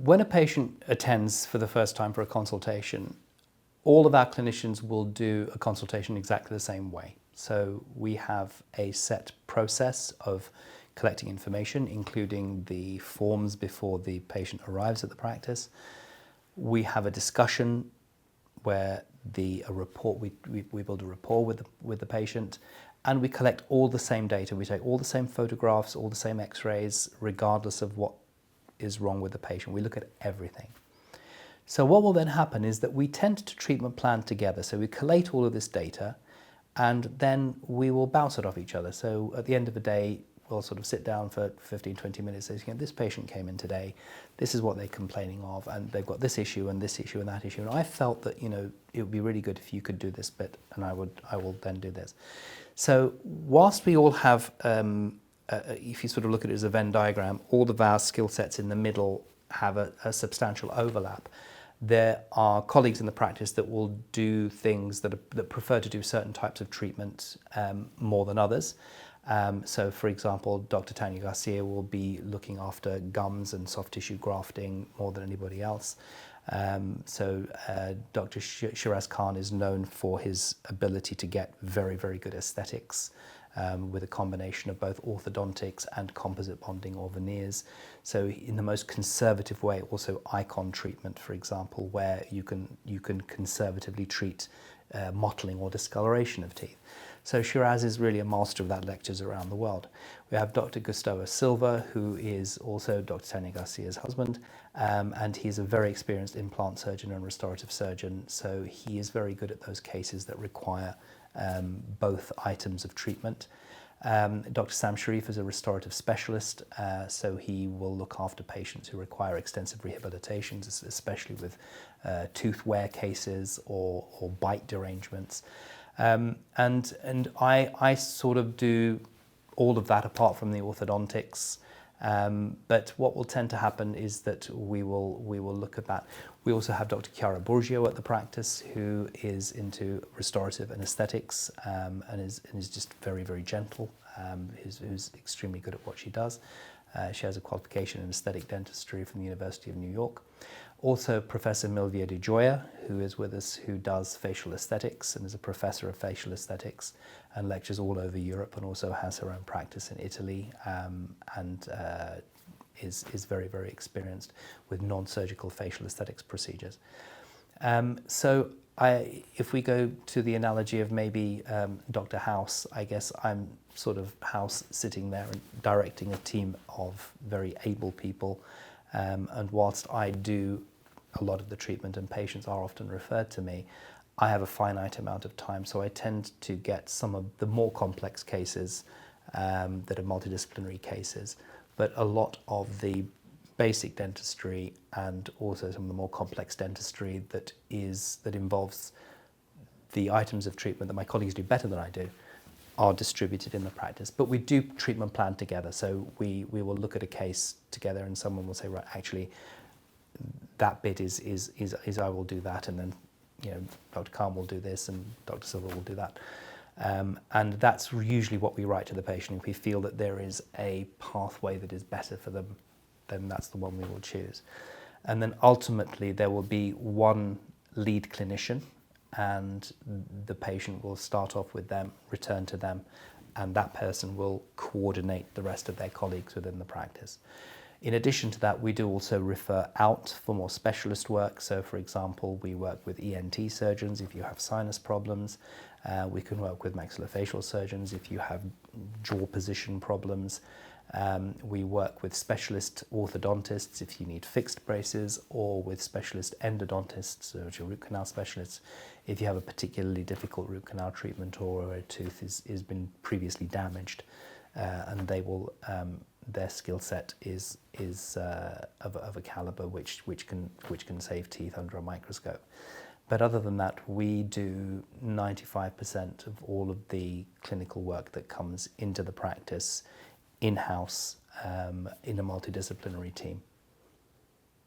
When a patient attends for the first time for a consultation, all of our clinicians will do a consultation exactly the same way. So we have a set process of collecting information, including the forms before the patient arrives at the practice. We have a discussion where we build a rapport with the patient, and we collect all the same data. We take all the same photographs, all the same x-rays, regardless of what is wrong with the patient. We look at everything. So what will then happen is that we tend to treatment plan together. So we collate all of this data, and then we will bounce it off each other. So at the end of the day, we'll sort of sit down for 15, 20 minutes and say, this patient came in today, this is what they're complaining of, and they've got this issue and this issue and that issue. And I felt that, it would be really good if you could do this bit, and I will then do this. So whilst we all have, if you sort of look at it as a Venn diagram, all of our skill sets in the middle have a substantial overlap. There are colleagues in the practice that will do things that prefer to do certain types of treatment more than others. So, for example, Dr. Tanya Garcia will be looking after gums and soft tissue grafting more than anybody else. Dr. Shiraz Khan is known for his ability to get very, very good aesthetics with a combination of both orthodontics and composite bonding or veneers. So in the most conservative way, also icon treatment, for example, where you can conservatively treat mottling or discoloration of teeth. So Shiraz is really a master of that, lectures around the world. We have Dr. Gustavo Silva, who is also Dr. Tanya Garcia's husband, and he's a very experienced implant surgeon and restorative surgeon, so he is very good at those cases that require both items of treatment. Dr. Sam Sharif is a restorative specialist, so he will look after patients who require extensive rehabilitations, especially with tooth wear cases or bite derangements. And I sort of do all of that apart from the orthodontics. But what will tend to happen is that we will look at that. We also have Dr. Chiara Borgio at the practice, who is into restorative and aesthetics, and is just very, very gentle, who's extremely good at what she does. She has a qualification in aesthetic dentistry from the University of New York. Also Professor Milvia Di Gioia, who is with us, who does facial aesthetics and is a professor of facial aesthetics and lectures all over Europe, and also has her own practice in Italy, and is very, very experienced with non-surgical facial aesthetics procedures. If we go to the analogy of maybe Dr. House, I guess I'm sort of House sitting there and directing a team of very able people, and whilst I do a lot of the treatment and patients are often referred to me, I have a finite amount of time, so I tend to get some of the more complex cases that are multidisciplinary cases, but a lot of the basic dentistry and also some of the more complex dentistry that involves the items of treatment that my colleagues do better than I do are distributed in the practice. But we do treatment plan together, so we will look at a case together, and someone will say, right, actually that bit is I will do that, and then Dr. Khan will do this and Dr. Silva will do that. And that's usually what we write to the patient. If we feel that there is a pathway that is better for them, then that's the one we will choose. And then ultimately there will be one lead clinician, and the patient will start off with them, return to them, and that person will coordinate the rest of their colleagues within the practice. In addition to that, we do also refer out for more specialist work. So for example, we work with ENT surgeons if you have sinus problems. We can work with maxillofacial surgeons if you have jaw position problems. We work with specialist orthodontists if you need fixed braces, or with specialist endodontists, which are root canal specialists, if you have a particularly difficult root canal treatment or a tooth has been previously damaged, and they will their skill set is of a caliber which can save teeth under a microscope. But other than that, we do 95% of all of the clinical work that comes into the practice in-house in a multidisciplinary team.